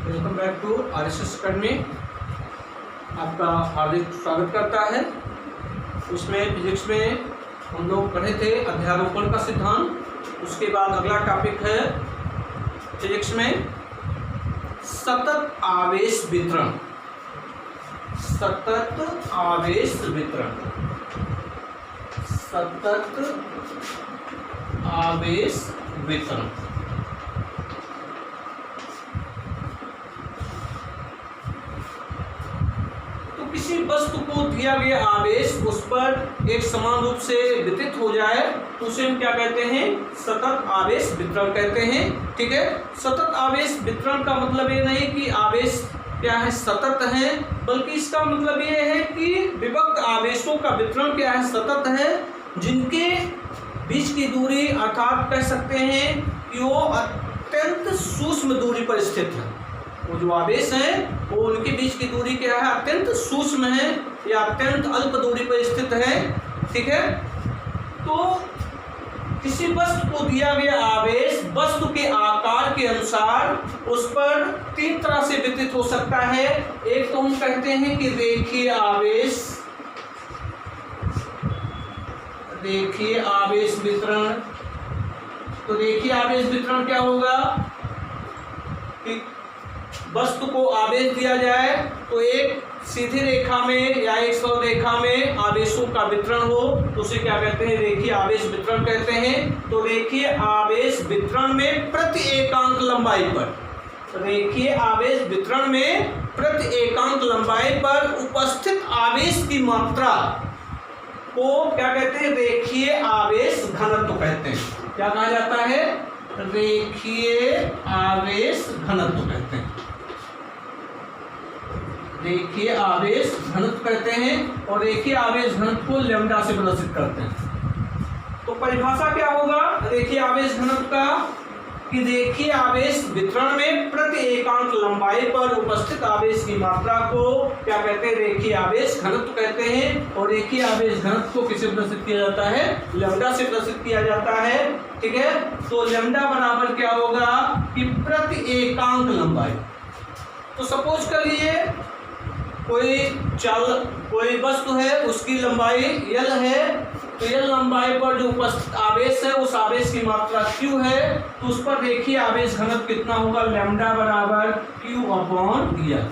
Welcome back to RSS academy. आपका हार्दिक स्वागत करता है। उसमें फिजिक्स में हम लोग पढ़े थे अध्यारोपण का सिद्धांत। उसके बाद अगला टॉपिक है फिजिक्स में सतत आवेश वितरण। सतत आवेश वितरण, सतत आवेश वितरण। किसी वस्तु को दिया गया आवेश उस पर एक समान रूप से वितरित हो जाए तो उसे हम क्या कहते हैं? सतत आवेश वितरण कहते हैं। ठीक है। सतत आवेश वितरण का मतलब ये नहीं कि आवेश क्या है सतत है, बल्कि इसका मतलब ये है कि विभक्त आवेशों का वितरण क्या है सतत है, जिनके बीच की दूरी अर्थात कह सकते हैं कि वो अत्यंत सूक्ष्म दूरी पर स्थित है। वो जो आवेश है वो उनके बीच की दूरी क्या है? अत्यंत सूक्ष्म है या अत्यंत अल्प दूरी पर स्थित है। ठीक है। तो किसी वस्तु को दिया गया आवेश वस्तु के आकार के अनुसार उस पर तीन तरह से वितरित हो सकता है। एक तो हम कहते हैं कि रेखीय आवेश, रेखीय आवेश वितरण। तो रेखीय आवेश वितरण क्या होगा कि वस्तु को आवेश दिया जाए तो एक सीधी रेखा में या एक सरल रेखा में आवेशों का वितरण हो तो उसे क्या कहते हैं? रेखीय आवेश वितरण कहते हैं। तो रेखीय आवेश वितरण में प्रति एकांक लंबाई पर, रेखीय आवेश वितरण में प्रति एकांक लंबाई पर उपस्थित आवेश की मात्रा को क्या कहते हैं? रेखीय आवेश घनत्व कहते हैं। क्या कहा जाता है? रेखीय आवेश घनत्व कहते हैं। रेखीय आवेश घनत्व कहते हैं और रेखीय आवेश घनत्व को लैम्डा से प्रदर्शित करते हैं। तो परिभाषा क्या होगा रेखीय आवेश घनत्व का? कि रेखीय आवेश वितरण में प्रति एकांक लंबाई पर उपस्थित आवेश की मात्रा को क्या कहते हैं? रेखीय आवेश घनत्व कहते हैं। और रेखीय आवेश घनत्व को किससे प्रदर्शित किया जाता है? लैम्डा से प्रदर्शित किया जाता है। ठीक है। तो लैम्डा बराबर क्या होगा कि प्रति एकांक लंबाई। तो सपोज करिए कोई वस्तु है, उसकी लंबाई L है, तो L लंबाई पर जो उपस्थित आवेश है उस आवेश की मात्रा Q है, तो उस पर रेखीय आवेश घनत्व कितना होगा? लैम्डा बराबर Q/L।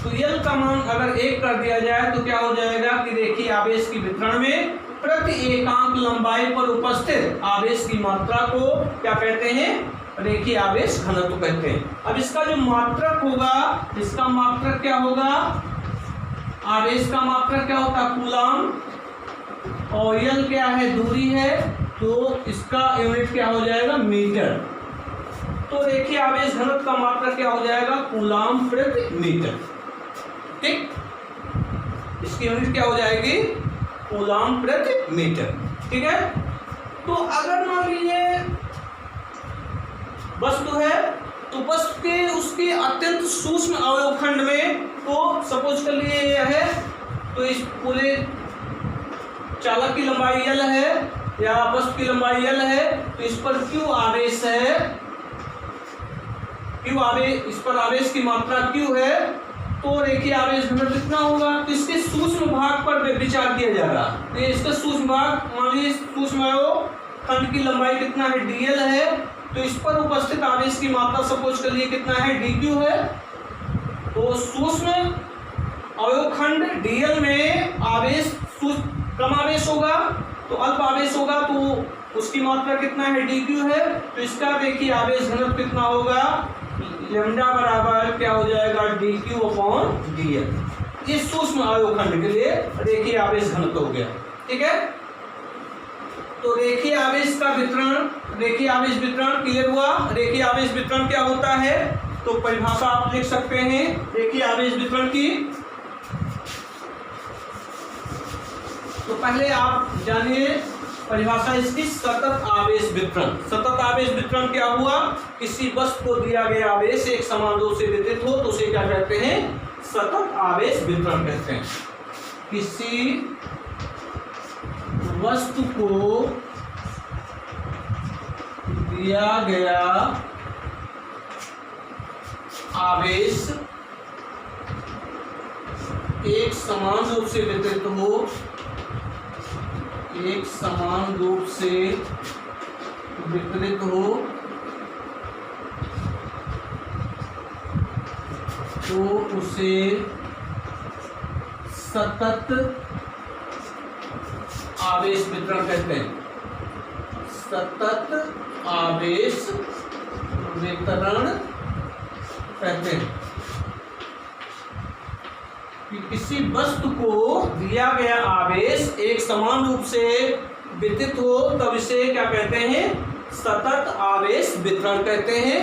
तो L का मान अगर 1 कर दिया जाए तो क्या हो जाएगा कि रेखीय आवेश की वितरण में प्रति एकांक लंबाई पर उपस्थित आवेश की मात्रा को क्या कहते हैं? रेखीय आवेश घनत्व कहते हैं। अब इसका जो मात्रक होगा, इसका मात्रक क्या होगा? आवेश का मात्रक क्या होता है? कूलाम। और L क्या है? दूरी है, तो इसका यूनिट क्या हो जाएगा? मीटर। तो रेखीय आवेश घनत्व का मात्रक क्या हो जाएगा? कूलाम प्रति मीटर। ठीक। इसकी यूनिट क्या हो जाएगी? कूलाम प्रति मीटर। ठीक है। तो अगर मान लीजिए वस्तु है तो वस्तु के उसके अत्यंत सूक्ष्म अवयवखंड में, तो सपोज कर लिए यह है, तो इस पूरे चालक की लंबाई L है या वस्तु की लंबाई L है, तो इस पर Q आवेश है, Q आवेश, इस पर आवेश की मात्रा Q है, तो रेखीय आवेश घनत्व कितना होगा? तो इसके सूक्ष्म भाग पर विचार किया जा रहा है। तो इसका सूक्ष्म भाग मान लीजिए सूक्ष्म अवयवखंड की लंबाई कितना है? DL है, तो इस पर उपस्थित आवेश की मात्रा सपोज कर लिए कितना है? DQ है। तो सूक्ष्म अवयवखंड DL में आवेश कम आवेश होगा, तो अल्प आवेश होगा, तो उसकी मात्रा कितना है? DQ है। तो इसका रेखीय आवेश घनत्व कितना होगा? लैम्डा बराबर क्या हो जाएगा? DQ/DL। ये सूक्ष्म अवयवखंड के लिए रेखीय आवेश घनत्व हो गया। ठीक है। तो रेखीय आवेश का वितरण, रेखीय आवेश वितरण क्लियर हुआ। रेखीय आवेश वितरण क्या होता है? तो परिभाषा आप लिख सकते हैं रेखीय आवेश वितरण की। तो पहले आप जानिए परिभाषा इसकी, सतत आवेश वितरण। सतत आवेश वितरण क्या हुआ? किसी वस्तु को दिया गया आवेश एक समान रूप से वितरित हो तो उसे क्या कहते हैं? सतत आवेश वितरण कहते हैं। किसी वस्तु को दिया गया आवेश एक समान रूप से वितरित हो, एक समान रूप से वितरित हो तो उसे सतत आवेश वितरण कहते हैं। सतत आवेश वितरण कहते हैं कि किसी वस्तु को दिया गया आवेश एक समान रूप से वितरित हो तब इसे क्या कहते हैं, सतत आवेश वितरण कहते हैं।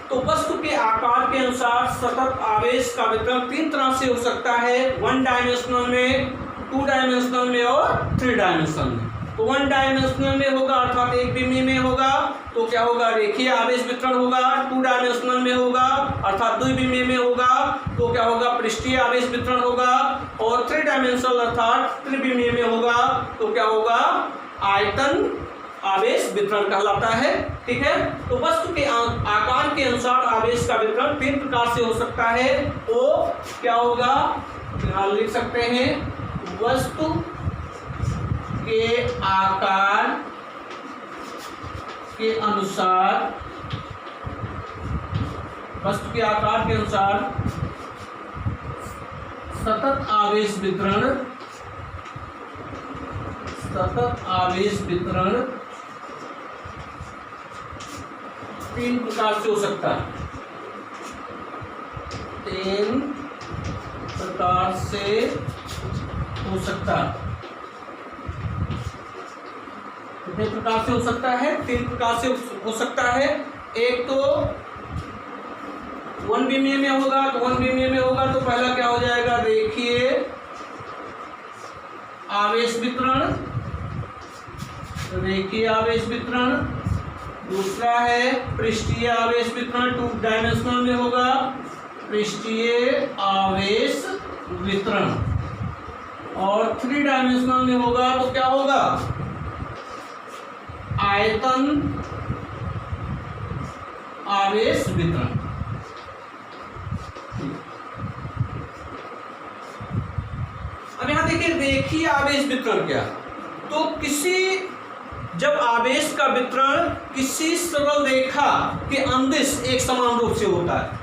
तो वस्तु के आकार के अनुसार सतत आवेश का वितरण तीन तरह से हो सकता है, 1 डायमेंशनल में, 2 डायमेंशनल में और 3 डायमेंशनल में। तो 1 डायमेंशनल में होगा अर्थात एक बिंदु में होगा तो क्या होगा, रेखीय आवेश वितरण होगा। 2 डायमेंशनल में होगा अर्थात 2 बिंदु में होगा तो क्या होगा, पृष्ठीय आवेश वितरण होगा। और 3 डायमेंशनल अर्थात त्रिविमीय में होगा तो क्या होगा, आयतन आवेश वितरण कहलाता है। ठीक है, तो वस्तु के आकार के अनुसार आवेश का वितरण 3 प्रकार से हो सकता है। वो क्या होगा, यहाँ लिख सकते हैं, वस्तु के आकार के अनुसार, वस्तु के आकार के अनुसार सतत आवेश वितरण, सतत आवेश वितरण 3 प्रकार से हो सकता है। 3 प्रकार से हो सकता है। कितने प्रकार से हो सकता है, 3 प्रकार से हो सकता है। एक तो 1 बिंदु में होगा तो 1 बिंदु में होगा तो पहला क्या हो जाएगा, रेखीय आवेश वितरण, रेखीय आवेश वितरण। दूसरा है पृष्ठीय आवेश वितरण, 2 डायमेंशनल में होगा, पृष्ठीय आवेश वितरण। और 3 डायमेंशनल में होगा तो क्या होगा, आयतन आवेश वितरण। अब यहां देखिए रेखीय आवेश वितरण क्या, तो किसी, जब आवेश का वितरण किसी सरल रेखा के अंदिश एक समान रूप से होता है,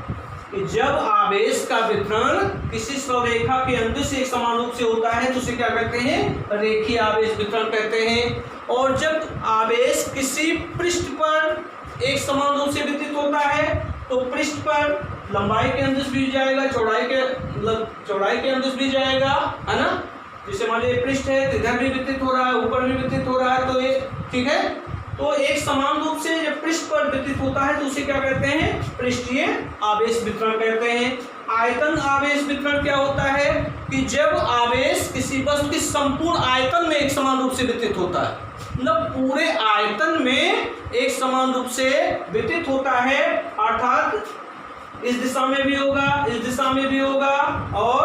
कि जब आवेश का वितरण किसी सरल रेखा के अंदिश एक समान रूप से होता है तो उसे क्या कहते हैं, रेखीय आवेश वितरण कहते हैं। और जब आवेश किसी पृष्ठ पर एक समान रूप से वितरित होता है तो पृष्ठ पर लंबाई के अंदिश भी जाएगा, चौड़ाई के अंदिश भी जाएगा, है ना। जैसे मान लीजिए पृष्ठ है, इधर भी वितरित हो रहा है, ऊपर भी वितरित हो रहा है, तो ये ठीक है। तो एक समान रूप से जब पृष्ठ पर वितरित होता है तो उसे क्या कहते हैं, पृष्ठीय आवेश वितरण कहते हैं। आयतन आवेश वितरण क्या होता है, कि जब आवेश किसी वस्तु की संपूर्ण आयतन में एक समान रूप से वितरित होता है, मतलब पूरे आयतन में एक समान रूप से वितरित होता है, अर्थात इस दिशा में भी होगा, इस दिशा में भी होगा और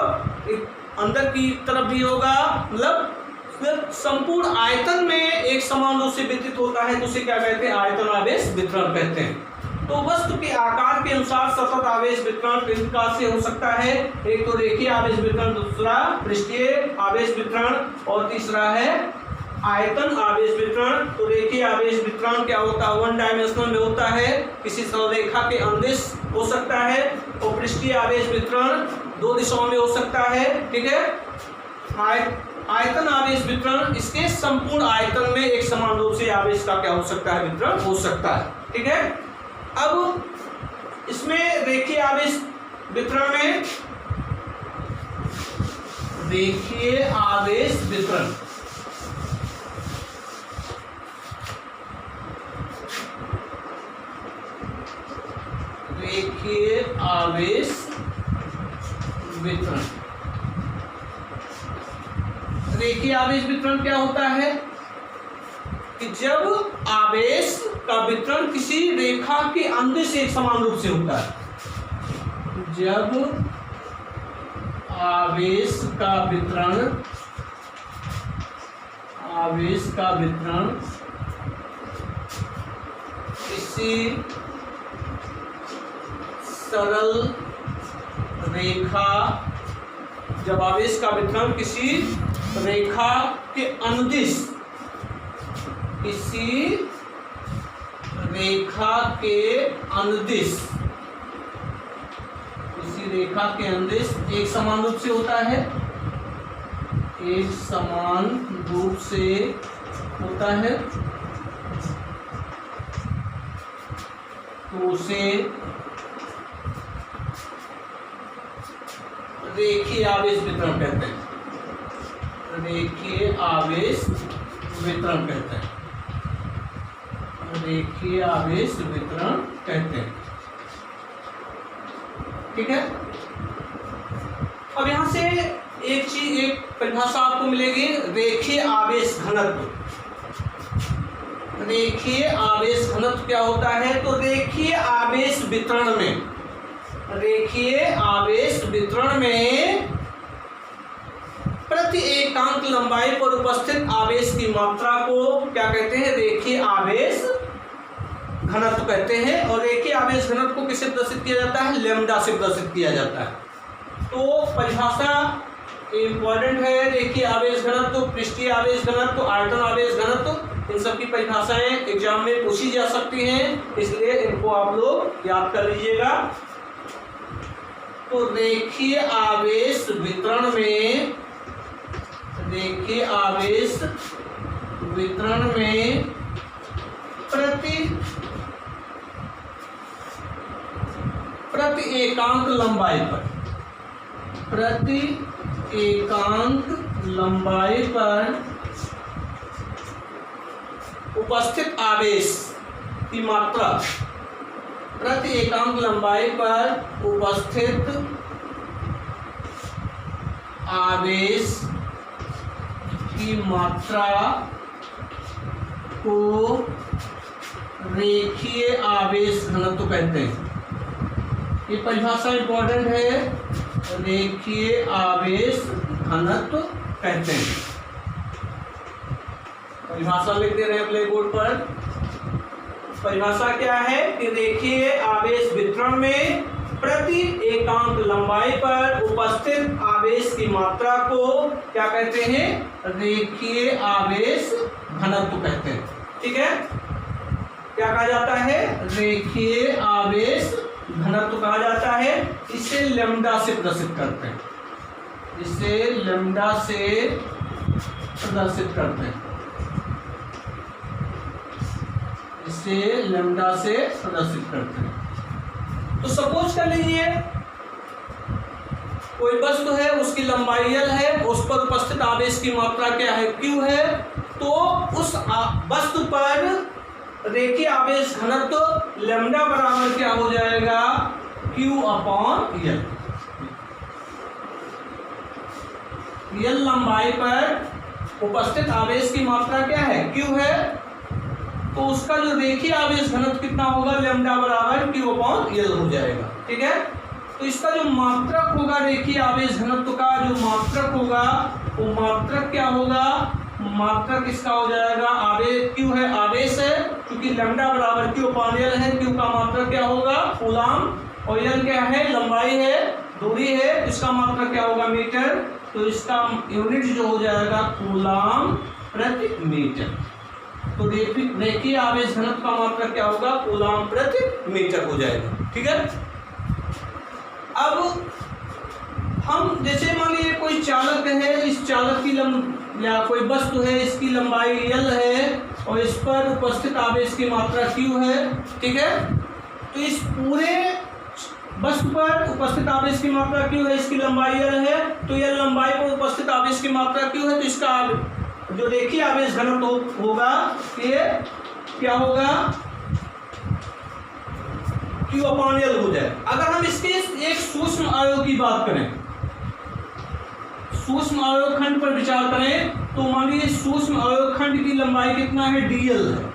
अंदर की तरफ भी होगा, मतलब संपूर्ण आयतन में एक समान रूप से वितरित होता है तो उसे क्या कहते हैं, आयतन आवेश वितरण कहते हैं। तो वस्तु के आकार के अनुसार सतत आवेश वितरण 3 प्रकार से हो सकता है। एक तो रेखीय आवेश वितरण, दूसरा पृष्ठीय आवेश वितरण और तीसरा है आयतन आवेश वितरण। तो रेखीय आवेश वितरण क्या होता है, 1 डायमेंशनल में होता है, किसी सरल रेखा के अंदिश हो सकता है। और पृष्ठीय आवेश वितरण 2 दिशाओं में हो सकता है, ठीक है। आयतन आवेश वितरण इसके संपूर्ण आयतन में एक समान रूप से आवेश का क्या हो सकता है, वितरण हो सकता है, ठीक है। अब इसमें रेखीय आवेश वितरण में, रेखीय आवेश वितरण रेखीय आवेश वितरण रेखीय आवेश वितरण क्या होता है, कि जब आवेश का वितरण किसी रेखा के अंदर से एक समान रूप से होता है, जब आवेश का वितरण किसी सरल रेखा, जब आवेश का वितरण किसी रेखा के अनुदिश, किसी रेखा के अनुदिश, किसी रेखा के अनुदिश एक समान रूप से होता है, एक समान रूप से होता है, तो उसे रेखीय आवेश वितरण कहते हैं, रेखीय आवेश वितरण कहते हैं, रेखीय आवेश वितरण कहते हैं। ठीक है। अब यहां से एक चीज, एक परिभाषा आपको मिलेगी, रेखीय आवेश घनत्व। रेखीय आवेश घनत्व क्या होता है? तो रेखीय आवेश वितरण में, रेखीय आवेश वितरण में प्रति एकांक लंबाई पर उपस्थित आवेश की मात्रा को क्या कहते हैं? रेखीय आवेश घनत्व कहते हैं। और रेखीय आवेश घनत्व को किससे प्रदर्शित किया जाता है? लैम्डा से प्रदर्शित किया जाता है। तो परिभाषा इंपॉर्टेंट है, रेखीय आवेश घनत्व, पृष्ठीय आवेश घनत्व, आयतन आवेश घनत्व, इन सब की परिभाषाएं एग्जाम में पूछी जा सकती हैं, इसलिए इनको आप लोग याद कर लीजिएगा। तो रेखीय आवेश वितरण में, रेखीय आवेश वितरण में प्रति एकांक लंबाई पर, प्रति एकांक लंबाई पर उपस्थित आवेश की मात्रा, प्रति एकांक लंबाई पर उपस्थित आवेश की मात्रा को रेखीय आवेश घनत्व कहते हैं। ये परिभाषा इंपॉर्टेंट है, रेखीय आवेश घनत्व कहते हैं। परिभाषा लिख दे रहे हैं ब्लैक बोर्ड पर। परिभाषा क्या है कि रेखीय आवेश वितरण में प्रति एकांक लंबाई पर उपस्थित आवेश की मात्रा को क्या कहते हैं? रेखीय आवेश घनत्व कहते हैं। ठीक है। क्या कहा जाता है? रेखीय आवेश घनत्व कहा जाता है। इसे लैम्डा से प्रदर्शित करते हैं, इसे लैम्डा से प्रदर्शित करते हैं, इसे लैम्डा से प्रदर्शित करते हैं। तो सपोज कर लीजिए कोई वस्तु है, उसकी लंबाई L है, उस पर उपस्थित आवेश की मात्रा क्या है? Q है। तो उस वस्तु पर रेखीय आवेश घनत्व लैम्डा बराबर क्या हो जाएगा? Q/L। L लंबाई पर उपस्थित आवेश की मात्रा क्या है? Q है। तो उसका जो रेखीय आवेश घनत्व कितना होगा? लैम्डा बराबर Q/L हो जाएगा। ठीक है। तो इसका जो मात्रक होगा रेखीय आवेश घनत्व का, जो मात्रक होगा वो मात्रक क्या होगा? मात्रक इसका हो जाएगा, आवेश Q है, आवेश है, क्योंकि लैम्डा बराबर Q/L है। Q का मात्रक क्या होगा? कूलम। और L क्या है? लंबाई है, दूरी है, इसका मात्रक क्या होगा? मीटर। तो इसका यूनिट जो हो जाएगा कूलम प्रति मीटर। तो रेखीय आवेश घनत्व का मात्रक क्या होगा? कूलम प्रति मीटर हो जाएगा। ठीक है। अब हम जैसे मान लीजिए कोई चालक है, इस चालक की या कोई वस्तु है, इसकी लंबाई L है और इस पर उपस्थित आवेश की मात्रा Q है। ठीक है। तो इस पूरे वस्तु पर उपस्थित आवेश की मात्रा Q है, इसकी लंबाई L है। तो L लंबाई पर उपस्थित आवेश की मात्रा Q है, तो इसका जो रेखीय आवेश घनत्व होगा ये क्या होगा? Q/L हो जाए। अगर हम इसके एक सूक्ष्म अवयव की बात करें, सूक्ष्म अवयव खंड पर विचार करें, तो मान लीजिए सूक्ष्म अवयव खंड की लंबाई कितना है? DL है।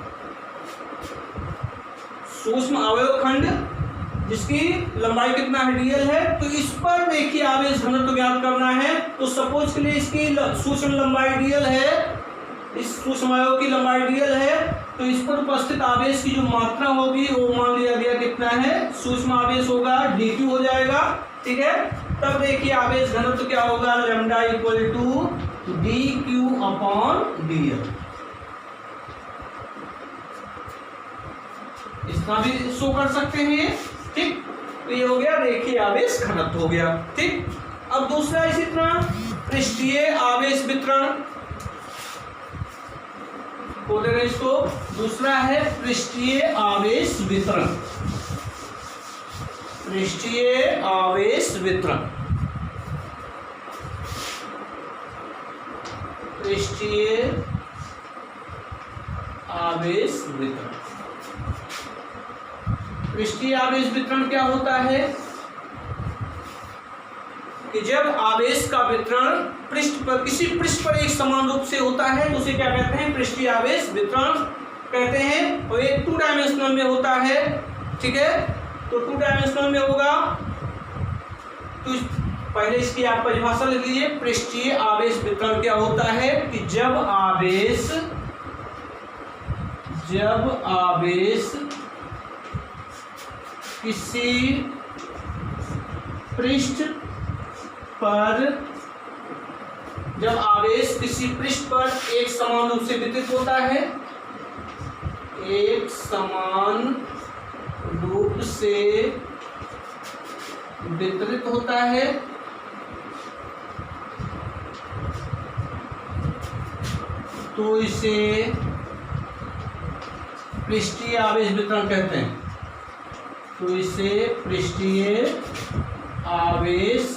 सूक्ष्म अवयव खंड जिसकी लंबाई कितना है? DL है। तो इस पर रेखीय आवेश घनत्व ज्ञात करना है। तो सपोज के लिए इसकी सूक्ष्म लंबाई DL है, इस सूक्ष्माणु की लंबाई dl है, तो इस पर उपस्थित आवेश की जो मात्रा होगी वो मान लिया गया कितना है, सूक्ष्म आवेश होगा dq हो जाएगा। ठीक है, तब देखिए आवेश घनत्व क्या होगा, lambda equal to dq upon dl। इतना भी शो कर सकते हैं। ठीक, तो ये हो गया रेखीय आवेश घनत्व हो गया। ठीक, अब दूसरा इसी तरह पृष्ठीय आवेश वितरण बोलेगा इसको। दूसरा है पृष्ठीय आवेश वितरण। पृष्ठीय आवेश वितरण, पृष्ठीय आवेश वितरण। पृष्ठीय आवेश वितरण क्या होता है कि जब आवेश का वितरण पृष्ठ पर, किसी पृष्ठ पर एक समान रूप से होता है तो उसे क्या कहते हैं, पृष्ठीय आवेश वितरण कहते हैं। और ये 2 डायमेंशनल में होता है। ठीक है, तो 2 डायमेंशनल में होगा। तो पहले इसकी आप परिभाषा लिख लीजिए। पृष्ठीय आवेश वितरण क्या होता है कि जब आवेश किसी पृष्ठ पर, जब आवेश किसी पृष्ठ पर एक समान रूप से वितरित होता है, एक समान रूप से वितरित होता है, तो इसे पृष्ठीय आवेश वितरण कहते हैं। तो इसे पृष्ठीय आवेश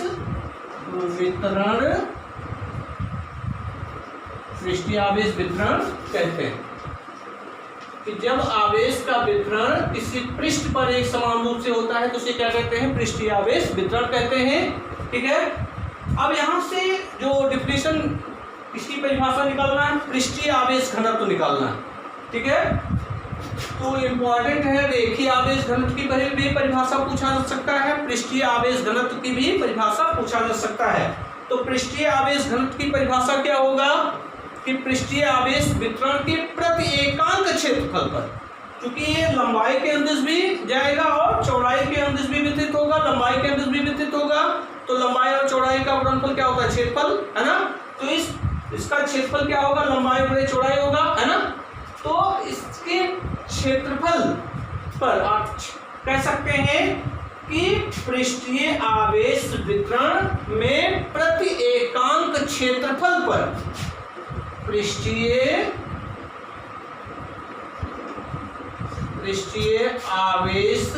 वितरण, पृष्ठीय आवेश वितरण कहते हैं कि जब आवेश का वितरण किसी पृष्ठ पर एक समान रूप से होता है तो उसे क्या कहते हैं, पृष्ठीय आवेश वितरण कहते हैं। ठीक है, अब यहां से जो डिफिनेशन, इसकी परिभाषा निकालना है, पृष्ठीय आवेश घनत्व निकालना है। ठीक है, तो इम्पॉर्टेंट है, रेखीय आवेश घनत्व की भी परिभाषा पूछा जा सकता है, पृष्ठीय आवेश घनत्व की भी परिभाषा पूछा जा सकता है। तो पृष्ठीय आवेश घनत्व की परिभाषा क्या होगा कि पृष्ठीय आवेश वितरण के प्रति एकांक क्षेत्रफल पर, क्योंकि ये लंबाई के अंदर भी जाएगा और चौड़ाई के अंदर भी वितरित होगा, लंबाई के अंदर भी वितरित होगा, तो लंबाई और चौड़ाई का गुणनफल क्या होता है, क्षेत्रफल, है ना। तो इसका क्षेत्रफल क्या होगा, लंबाई बड़े चौड़ाई होगा, है ना। तो इसके क्षेत्रफल पर आप कह सकते हैं कि पृष्ठीय आवेश वितरण में प्रति एकांक क्षेत्रफल पर पृष्ठीय आवेश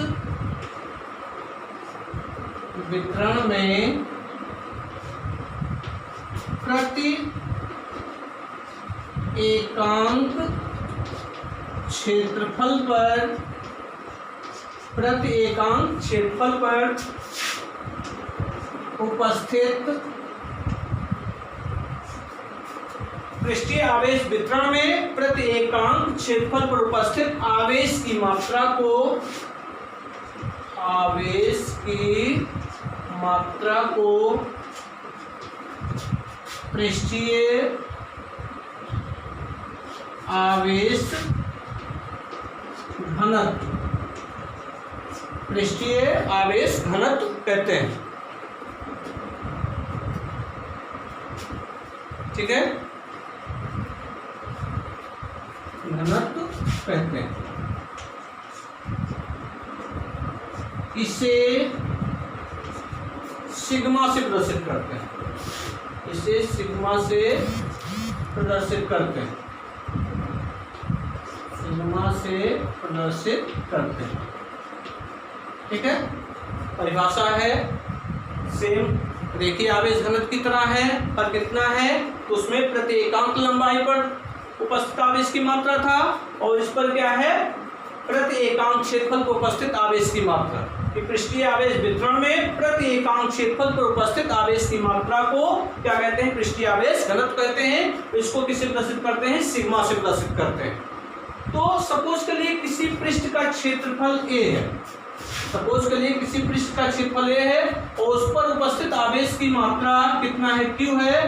वितरण में प्रति एकांक क्षेत्रफल पर, प्रति एकांक क्षेत्रफल पर उपस्थित, पृष्ठीय आवेश वितरण में प्रति एकांक क्षेत्रफल पर उपस्थित आवेश की मात्रा को, आवेश की मात्रा को पृष्ठीय आवेश घनत्व, पृष्ठीय आवेश घनत्व कहते हैं। ठीक है, घनत्व कहते हैं। इसे सिग्मा से प्रदर्शित करते हैं, इसे सिग्मा से प्रदर्शित करते हैं, सिग्मा से प्रदर्शित करते हैं। ठीक है, परिभाषा है सेम रेखीय आवेश घनत्व की तरह है, पर कितना है, उसमें प्रति एकांक लंबाई पर उपस्थित आवेश की मात्रा था, और इस पर क्या है, प्रति एकांक क्षेत्रफल पर उपस्थित आवेश की मात्रा। पृष्ठीय आवेश वितरण में प्रति एकांक क्षेत्रफल पर उपस्थित आवेश की मात्रा को क्या कहते हैं, पृष्ठीय आवेश घनत्व कहते हैं। इसको किससे प्रदर्शित करते हैं, सिग्मा से प्रदर्शित करते हैं। तो सपोज के लिए किसी पृष्ठ का क्षेत्रफल ए है, सपोज के लिए किसी पृष्ठ का क्षेत्रफल ए है और उस पर उपस्थित आवेश की मात्रा कितना है, क्यू है।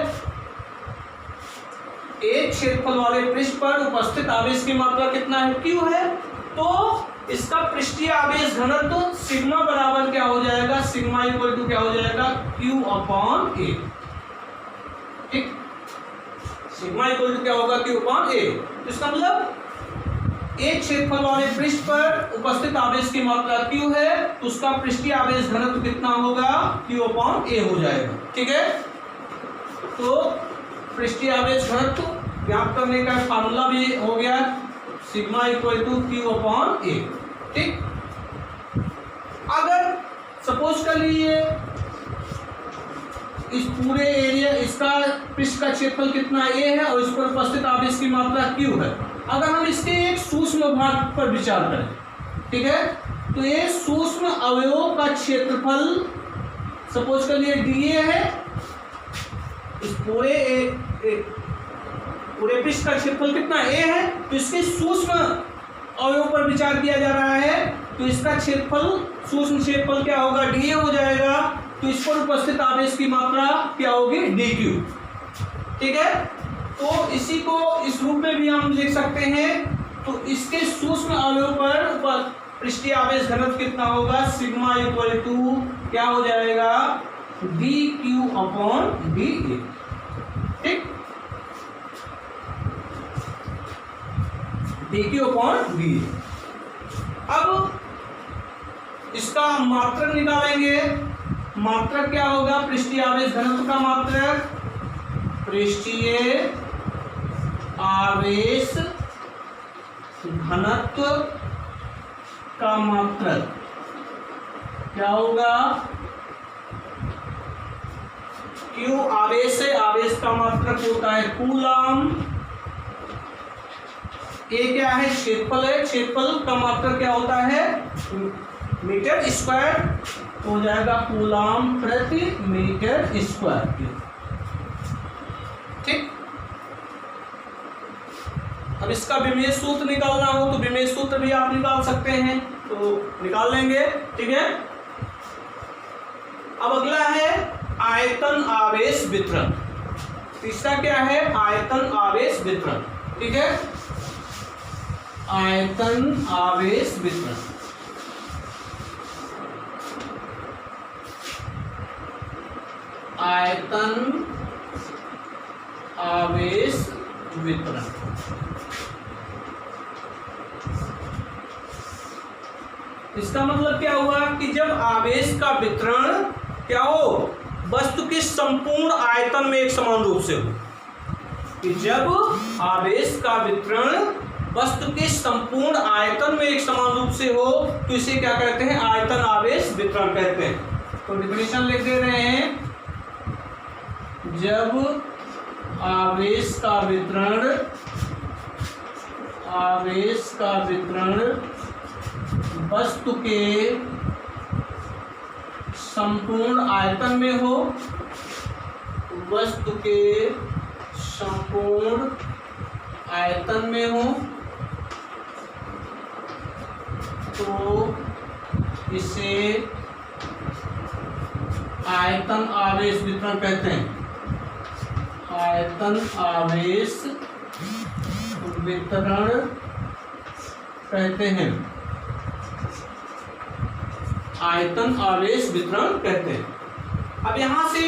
एक क्षेत्रफल वाले पृष्ठ पर उपस्थित आवेश की मात्रा कितना है, Q है। तो इसका पृष्ठीय आवेश घनत्व सिग्मा बराबर क्या हो जाएगा, सिग्मा इक्वल टू क्या हो जाएगा, Q अपॉन A। ठीक, सिग्मा इक्वल टू क्या होगा, Q अपॉन A। तो इसका मतलब एक क्षेत्रफल वाले पृष्ठ पर उपस्थित आवेश की मात्रा Q है, तो उसका पृष्ठीय आवेश घनत्व कितना होगा, Q अपॉन A हो जाएगा। ठीक है, तो पृष्ठीय आवेश घनत्व ज्ञात करने का फार्मूला भी हो गया, sigma equal to Q upon A। ठीक, अगर सपोज कर लीजिए इस पूरे एरिया, इसका पृष्ठ का क्षेत्रफल कितना A है और इस पर उपस्थित आवेश की मात्रा Q है। अगर हम इसके एक सूक्ष्म भाग पर विचार करें, ठीक है, तो ये सूक्ष्म अवयव का क्षेत्रफल सपोज कर लिए dA है, इस पूरे पृष्ठ का क्षेत्रफल कितना A है, तो इसके सूक्ष्म अवयव पर विचार किया जा रहा है, तो इसका क्षेत्रफल, सूक्ष्म क्षेत्रफल क्या होगा, dA हो जाएगा। तो इस पर उपस्थित आवेश की मात्रा क्या होगी, dQ। ठीक है, तो इसी को इस रूप में भी हम लिख सकते हैं। तो इसके सूक्ष्म अवयव पर पृष्ठीय आवेश घनत्व कितना होगा, सिग्मा इक्वल टू क्या हो जाएगा, dQ अपॉन dA। ठीक, dQ अपॉन dA। अब इसका मात्रक निकालेंगे। मात्रक क्या होगा, पृष्ठीय आवेश घनत्व का मात्रक, पृष्ठीय आवेश घनत्व का मात्रक क्या होगा, Q आवेश है, आवेश का मात्रक होता है कूलम। A क्या है, क्षेत्रफल है, क्षेत्रफल का मात्रक क्या होता है, मीटर स्क्वायर, हो जाएगा कूलम प्रति मीटर स्क्वायर। ठीक, अब इसका विमेय सूत्र निकालना हो तो विमेय सूत्र भी आप निकाल सकते हैं, तो निकाल लेंगे। ठीक है, अब अगला है आयतन आवेश वितरण। तीसरा क्या है, आयतन आवेश वितरण। ठीक है, आयतन आवेश वितरण। आयतन आवेश वितरण। इसका मतलब क्या हुआ कि जब आवेश का वितरण क्या हो, वस्तु के संपूर्ण आयतन में एक समान रूप से हो, कि जब आवेश का वितरण वस्तु के संपूर्ण आयतन में एक समान रूप से हो तो इसे क्या कहते हैं, आयतन आवेश वितरण कहते हैं। तो डिफिनेशन लिख दे रहे हैं, जब आवेश का वितरण वस्तु के संपूर्ण आयतन में हो, वस्तु के संपूर्ण आयतन में हो, तो इसे आयतन आवेश वितरण कहते हैं। आयतन आवेश वितरण कहते हैं, आयतन आवेश वितरण कहते हैं। अब यहां से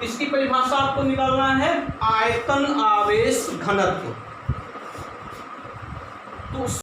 इसकी परिभाषा आपको निकालना है, आयतन आवेश घनत्व।